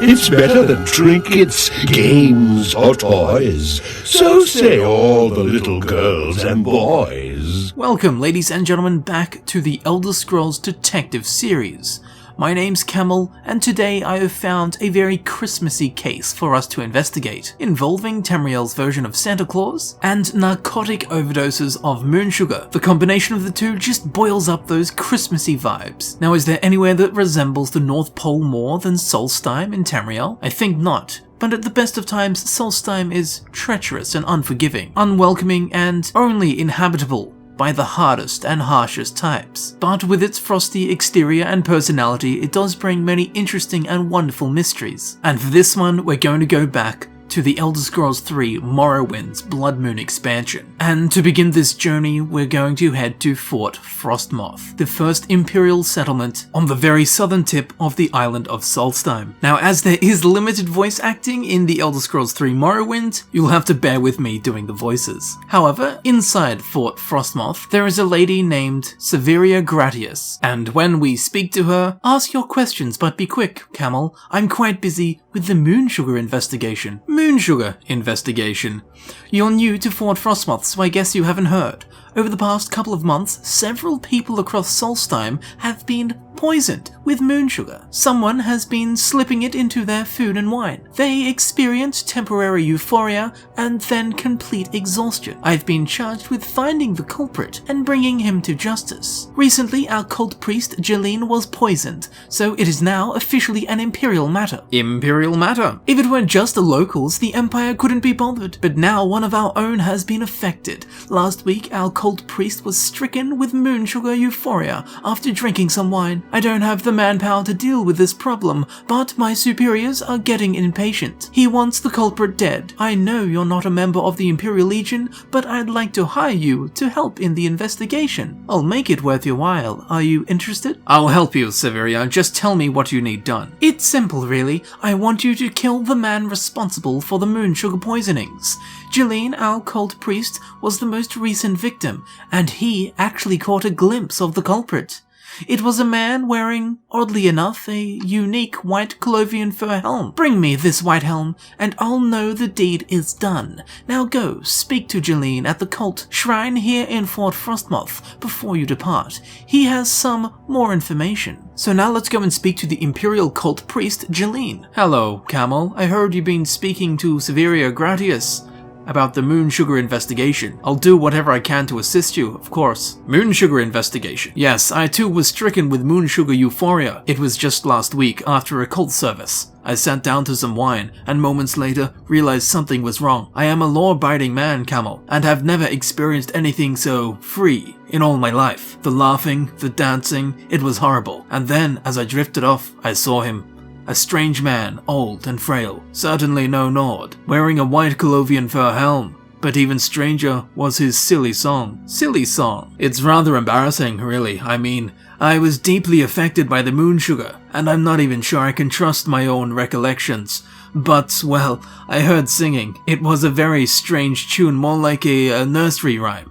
It's better than trinkets, games, or toys. So say all the little girls and boys. Welcome, ladies and gentlemen, back to the Elder Scrolls Detective series. My name's Camel, and today I have found a very Christmassy case for us to investigate, involving Tamriel's version of Santa Claus and narcotic overdoses of moon sugar. The combination of the two just boils up those Christmassy vibes. Now, is there anywhere that resembles the North Pole more than Solstheim in Tamriel? I think not. But at the best of times, Solstheim is treacherous and unforgiving, unwelcoming and only inhabitable by the hardest and harshest types. But with its frosty exterior and personality, it does bring many interesting and wonderful mysteries. And for this one, we're going to go back to the Elder Scrolls 3 Morrowind's Blood Moon expansion. And to begin this journey, we're going to head to Fort Frostmoth, the first Imperial settlement on the very southern tip of the island of Solstheim. Now, as there is limited voice acting in the Elder Scrolls 3 Morrowind, you'll have to bear with me doing the voices. However, inside Fort Frostmoth, there is a lady named Severia Gratius, and when we speak to her, ask your questions, but be quick, Camel. I'm quite busy with the moon sugar investigation. Moon sugar investigation. You're new to Fort Frostmoth, so I guess you haven't heard. Over the past couple of months, several people across Solstheim have been poisoned with moon sugar. Someone has been slipping it into their food and wine. They experience temporary euphoria and then complete exhaustion. I've been charged with finding the culprit and bringing him to justice. Recently, our cult priest Jeline was poisoned, so it is now officially an Imperial matter. Imperial matter? If it were just the locals, the Empire couldn't be bothered. But now one of our own has been affected. Last week, our cult priest was stricken with moon sugar euphoria after drinking some wine. I don't have the manpower to deal with this problem, but my superiors are getting impatient. He wants the culprit dead. I know you're not a member of the Imperial Legion, but I'd like to hire you to help in the investigation. I'll make it worth your while. Are you interested? I'll help you, Severia. Just tell me what you need done. It's simple, really. I want you to kill the man responsible for the moon sugar poisonings. Jeline, our cult priest, was the most recent victim, and he actually caught a glimpse of the culprit. It was a man wearing, oddly enough, a unique white Colovian fur helm. Bring me this white helm, and I'll know the deed is done. Now go, speak to Jeline at the cult shrine here in Fort Frostmoth before you depart. He has some more information. So now let's go and speak to the Imperial cult priest, Jeline. Hello, Camel. I heard you've been speaking to Severia Gratius about the moon sugar investigation. I'll do whatever I can to assist you, of course. Moon sugar investigation. Yes, I too was stricken with moon sugar euphoria. It was just last week after a cult service. I sat down to some wine, and moments later realized something was wrong. I am a law-abiding man, Camel, and have never experienced anything so free in all my life. The laughing, the dancing, it was horrible. And then, as I drifted off, I saw him. A strange man, old and frail, certainly no Nord, wearing a white Colovian fur helm. But even stranger was his silly song. Silly song. It's rather embarrassing, really. I mean, I was deeply affected by the moon sugar, and I'm not even sure I can trust my own recollections. But, well, I heard singing. It was a very strange tune, more like a nursery rhyme.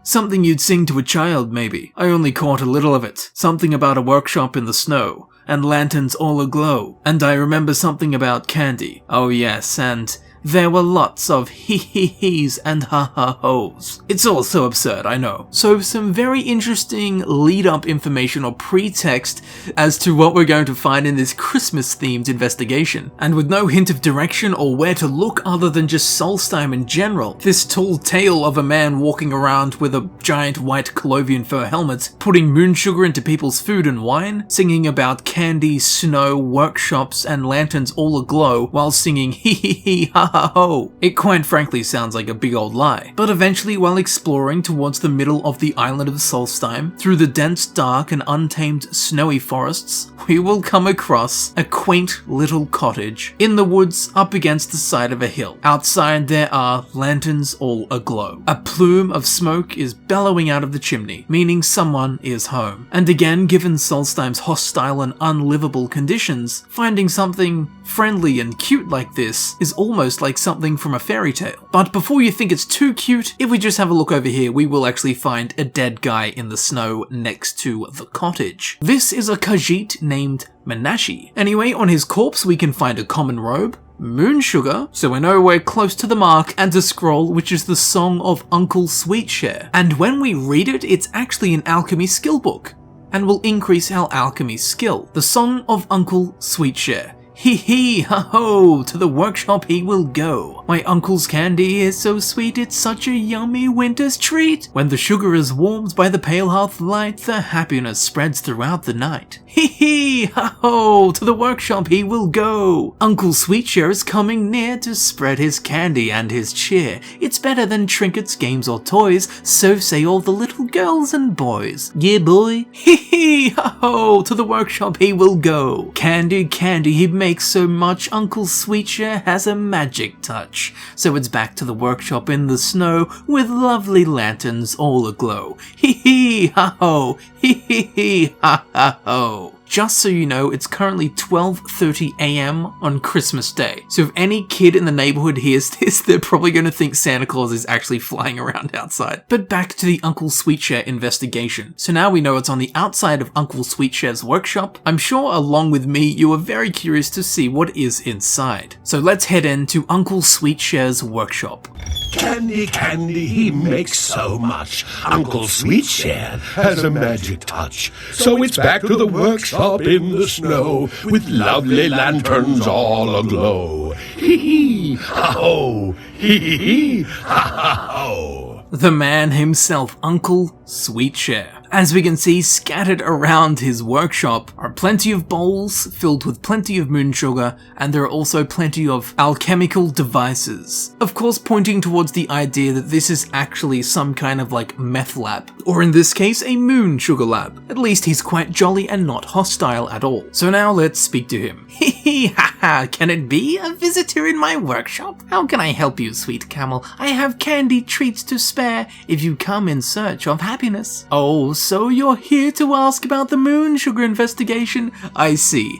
Something you'd sing to a child, maybe. I only caught a little of it. Something about a workshop in the snow, and lanterns all aglow. And I remember something about candy. Oh yes, and there were lots of hee-hee-hees and ha-ha-hoes. It's all so absurd, I know. So some very interesting lead-up information or pretext as to what we're going to find in this Christmas-themed investigation. And with no hint of direction or where to look other than just Solstheim in general, this tall tale of a man walking around with a giant white Colovian fur helmet, putting moon sugar into people's food and wine, singing about candy, snow, workshops, and lanterns all aglow, while singing hee-hee-hee ha ho. It quite frankly sounds like a big old lie. But eventually, while exploring towards the middle of the island of Solstheim, through the dense, dark, and untamed snowy forests, we will come across a quaint little cottage in the woods up against the side of a hill. Outside there are lanterns all aglow. A plume of smoke is bellowing out of the chimney, meaning someone is home. And again, given Solstheim's hostile and unlivable conditions, finding something friendly and cute like this is almost almost like something from a fairy tale. But before you think it's too cute, if we just have a look over here, we will actually find a dead guy in the snow next to the cottage. This is a Khajiit named Menashe. Anyway, on his corpse we can find a common robe, moon sugar, so we know we're close to the mark, and a scroll which is the Song of Uncle Sweetshare. And when we read it, it's actually an alchemy skill book, and will increase our alchemy skill. The Song of Uncle Sweetshare. Hee hee, ha ho, to the workshop he will go. My uncle's candy is so sweet, it's such a yummy winter's treat. When the sugar is warmed by the pale hearth light, the happiness spreads throughout the night. Hee hee, ha ho, to the workshop he will go. Uncle Sweetshare is coming near to spread his candy and his cheer. It's better than trinkets, games or toys, so say all the little girls and boys. Yeah boy. Hee hee, ha ho, to the workshop he will go. Candy, candy, he makes so much, Uncle Sweetshare has a magic touch. So it's back to the workshop in the snow with lovely lanterns all aglow. Hee hee ha ho, hee hee hee ha ha ho. Just so you know, it's currently 12:30 AM on Christmas Day. So if any kid in the neighborhood hears this, they're probably going to think Santa Claus is actually flying around outside. But back to the Uncle Sweetshare investigation. So now we know it's on the outside of Uncle Sweetshare's workshop. I'm sure along with me, you are very curious to see what is inside. So let's head into Uncle Sweetshare's workshop. Candy, candy, he makes so much. Uncle Sweetshare has a magic touch. So it's back to the workshop in the snow, with lovely lanterns all aglow. Hee hee, ha ho, hee hee hee, ha ha ho. The man himself, Uncle Sweetshare. As we can see, scattered around his workshop are plenty of bowls filled with plenty of moon sugar, and there are also plenty of alchemical devices. Of course, pointing towards the idea that this is actually some kind of like meth lab, or in this case, a moon sugar lab. At least he's quite jolly and not hostile at all. So now let's speak to him. Hee hee ha ha, can it be a visitor in my workshop? How can I help you, sweet camel? I have candy treats to spare if you come in search of happiness. Oh, so you're here to ask about the moon sugar investigation? I see.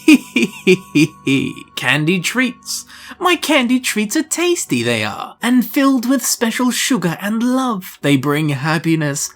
Hee hee hee hee hee. Candy treats. My candy treats are tasty, they are, and filled with special sugar and love. They bring happiness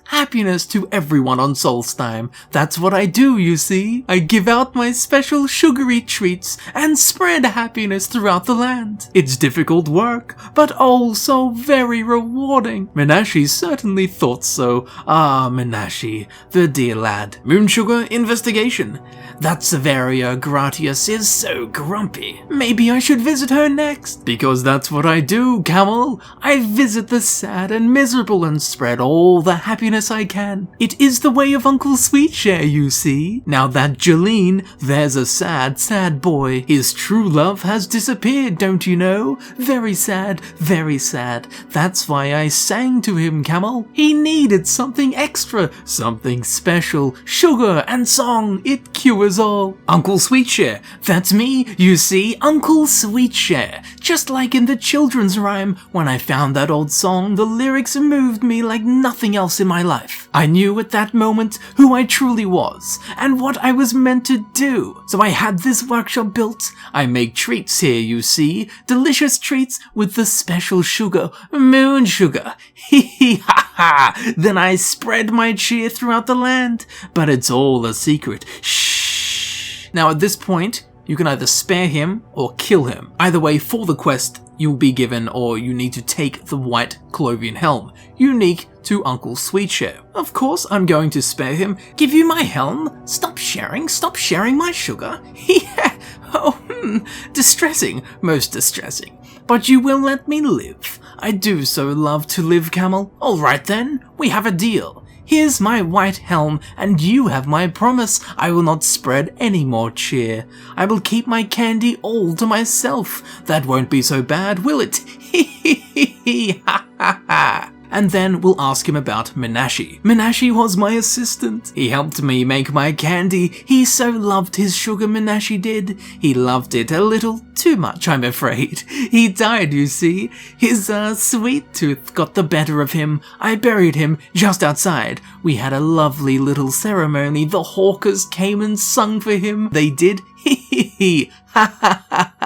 to everyone on Solstheim. That's what I do, you see. I give out my special sugary treats and spread happiness throughout the land. It's difficult work, but oh so very rewarding. Menashe certainly thought so. Ah, Menashe, the dear lad. Moon sugar investigation. That Severia Gratius is so grumpy. Maybe I should visit her next. Because that's what I do, Camel. I visit the sad and miserable and spread all the happiness I can. It is the way of Uncle Sweetshare, you see. Now that Jeline, there's a sad, sad boy. His true love has disappeared, don't you know? Very sad, very sad. That's why I sang to him, Camel. He needed something extra, something special. Sugar and song, it cures all. Uncle Sweetshare, that's me, you see, Uncle Sweetshare. Just like in the children's rhyme, when I found that old song, the lyrics moved me like nothing else in my life. I knew at that moment who I truly was, and what I was meant to do. So I had this workshop built. I make treats here, you see, delicious treats with the special sugar, moon sugar. Hee hee ha ha. Then I spread my cheer throughout the land, but it's all a secret. Shh. Now at this point, you can either spare him or kill him. Either way, for the quest, you'll be given or you need to take the white Clovian helm, unique to Uncle Sweetshare. Of course, I'm going to spare him. Give you my helm? Stop sharing my sugar. Yeah, distressing, most distressing. But you will let me live. I do so love to live, Camel. Alright then, we have a deal. Here's my white helm, and you have my promise. I will not spread any more cheer. I will keep my candy all to myself. That won't be so bad, will it? Hee hee hee hee ha ha ha. And then we'll ask him about Menashe. Menashe was my assistant. He helped me make my candy. He so loved his sugar, Menashe did. He loved it a little too much, I'm afraid. He died, you see. His sweet tooth got the better of him. I buried him just outside. We had a lovely little ceremony. The hawkers came and sung for him. They did. Hee hee hee. Ha ha ha ha.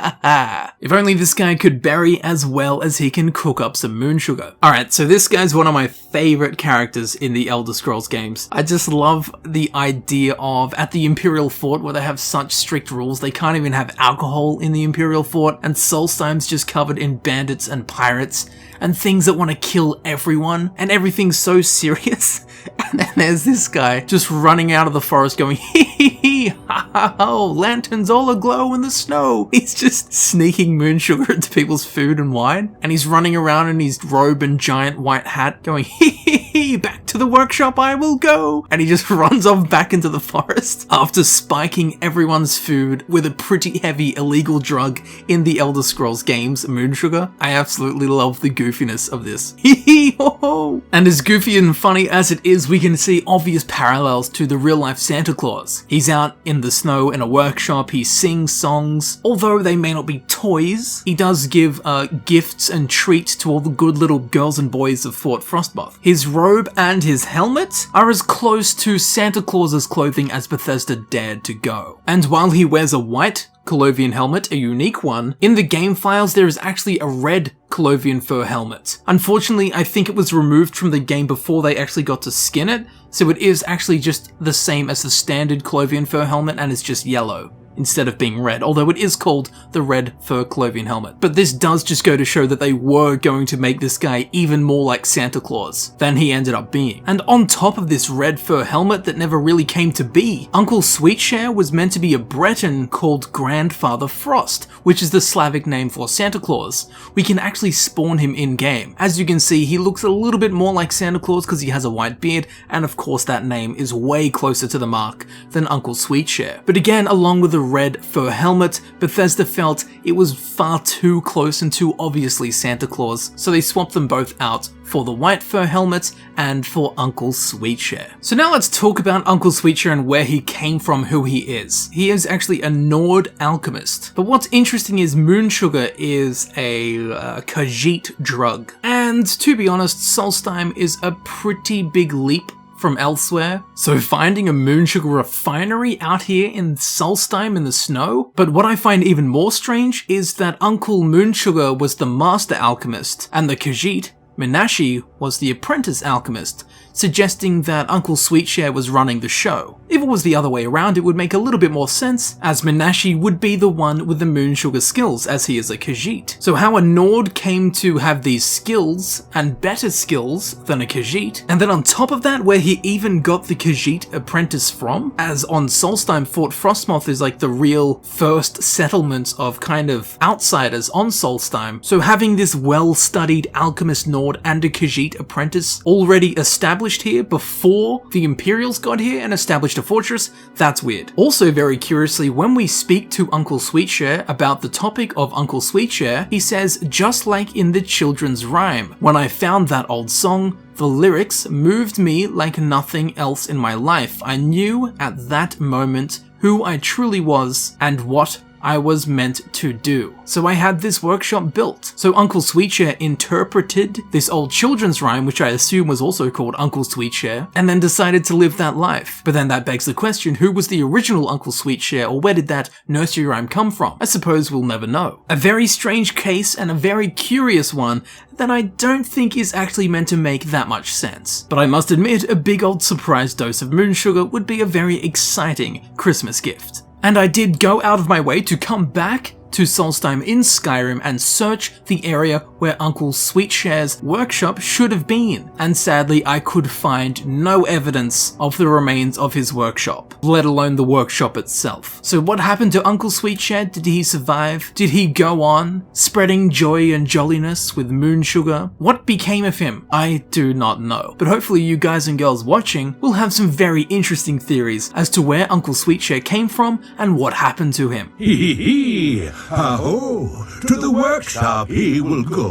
If only this guy could berry as well as he can cook up some moon sugar. Alright, so this guy's one of my favorite characters in the Elder Scrolls games. I just love the idea of, at the Imperial Fort where they have such strict rules, they can't even have alcohol in the Imperial Fort, and Solstheim's just covered in bandits and pirates, and things that want to kill everyone, and everything's so serious. And then there's this guy just running out of the forest going, hee hee hee, ha ha ho, lanterns all aglow in the snow. He's just sneaking moon sugar into people's food and wine, and he's running around in his robe and giant white hat going, hee hee hee, back to the workshop I will go. And he just runs off back into the forest after spiking everyone's food with a pretty heavy illegal drug in the Elder Scrolls games, moon sugar. I absolutely love the goofiness of this. Hee hee ho ho. And as goofy and funny as it is, we can see obvious parallels to the real-life Santa Claus. He's out in the snow in a workshop, he sings songs. Although they may not be toys, he does give gifts and treats to all the good little girls and boys of Fort Frostmoth. His robe and his helmet are as close to Santa Claus's clothing as Bethesda dared to go. And while he wears a white Colovian helmet, a unique one, in the game files there is actually a red Colovian fur helmet. Unfortunately, I think it was removed from the game before they actually got to skin it, so it is actually just the same as the standard Colovian fur helmet and it's just yellow instead of being red, although it is called the red fur Colovian helmet. But this does just go to show that they were going to make this guy even more like Santa Claus than he ended up being. And on top of this red fur helmet that never really came to be, Uncle Sweetshare was meant to be a Breton called Grandfather Frost, which is the Slavic name for Santa Claus. We can actually spawn him in-game. As you can see, he looks a little bit more like Santa Claus because he has a white beard, and of course that name is way closer to the mark than Uncle Sweetshare. But again, along with the red fur helmet, Bethesda felt it was far too close and too obviously Santa Claus, so they swapped them both out for the white fur helmet and for Uncle Sweetshare. So now let's talk about Uncle Sweetshare and where he came from, who he is. He is actually a Nord alchemist. But what's interesting is moon sugar is a Khajiit drug. And to be honest, Solstheim is a pretty big leap from elsewhere, so finding a moon sugar refinery out here in Solstheim in the snow. But what I find even more strange is that Uncle Moon Sugar was the master alchemist, and the Khajiit, Menashe, was the apprentice alchemist, suggesting that Uncle Sweetshare was running the show. If it was the other way around, it would make a little bit more sense, as Menashe would be the one with the moon sugar skills, as he is a Khajiit. So how a Nord came to have these skills, and better skills than a Khajiit, and then on top of that, where he even got the Khajiit apprentice from, as on Solstheim, Fort Frostmoth is like the real first settlement of kind of outsiders on Solstheim. So having this well-studied alchemist Nord and a Khajiit apprentice already established here before the Imperials got here and established a fortress, that's weird. Also very curiously, when we speak to Uncle Sweetshare about the topic of Uncle Sweetshare, he says, just like in the children's rhyme, when I found that old song, the lyrics moved me like nothing else in my life. I knew at that moment who I truly was and what I was meant to do. So I had this workshop built. So Uncle Sweetshare interpreted this old children's rhyme, which I assume was also called Uncle Sweetshare, and then decided to live that life. But then that begs the question, who was the original Uncle Sweetshare, or where did that nursery rhyme come from? I suppose we'll never know. A very strange case and a very curious one that I don't think is actually meant to make that much sense. But I must admit, a big old surprise dose of moon sugar would be a very exciting Christmas gift. And I did go out of my way to come back to Solstheim in Skyrim and search the area where Uncle Sweetshare's workshop should have been, and sadly I could find no evidence of the remains of his workshop, let alone the workshop itself. So what happened to Uncle Sweetshare? Did he survive? Did he go on, spreading joy and jolliness with moon sugar? What became of him? I do not know, but hopefully you guys and girls watching will have some very interesting theories as to where Uncle Sweetshare came from and what happened to him. Hee hee! Ha-ho! To the workshop he will go.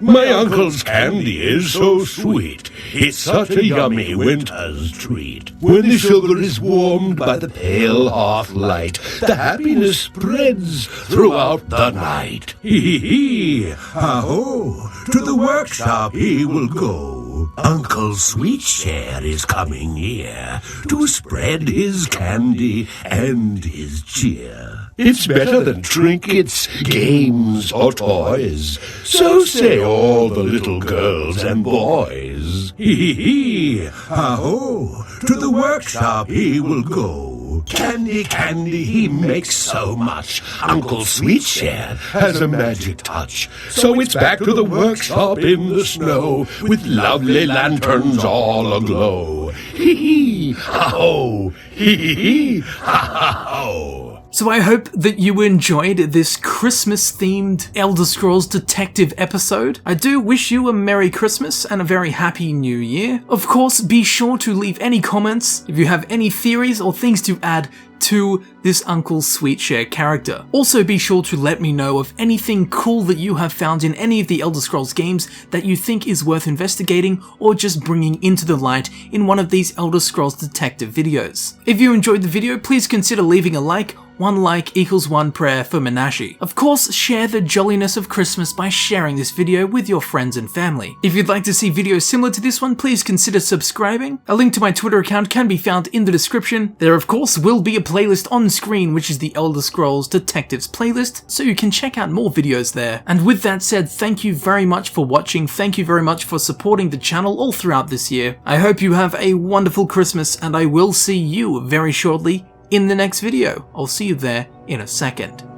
My uncle's candy is so sweet. It's such a yummy winter's treat. When the sugar is warmed by the pale hearth light, the happiness spreads throughout the night. Hee hee! Ha-ho! To the workshop he will go. Uncle Sweetshare is coming here to spread his candy and his cheer. It's better than trinkets, games, or toys, so say all the little girls and boys. Hee, ha-ho, to the workshop he will go. Candy, candy, he makes so much. Uncle Sweetshare has a magic touch. So it's back to the workshop in the snow, with lovely lanterns all aglow. Hee, ha-ho, hee, ha-ha-ho. So I hope that you enjoyed this Christmas-themed Elder Scrolls Detective episode. I do wish you a Merry Christmas and a very Happy New Year. Of course, be sure to leave any comments if you have any theories or things to add to this Uncle Sweetshare character. Also be sure to let me know of anything cool that you have found in any of the Elder Scrolls games that you think is worth investigating or just bringing into the light in one of these Elder Scrolls Detective videos. If you enjoyed the video, please consider leaving a like. One like equals one prayer for Menashe. Of course, share the jolliness of Christmas by sharing this video with your friends and family. If you'd like to see videos similar to this one, please consider subscribing. A link to my Twitter account can be found in the description. There of course will be a playlist on screen which is the Elder Scrolls Detectives playlist, so you can check out more videos there. And with that said, thank you very much for watching, thank you very much for supporting the channel all throughout this year. I hope you have a wonderful Christmas and I will see you very shortly in the next video. I'll see you there in a second.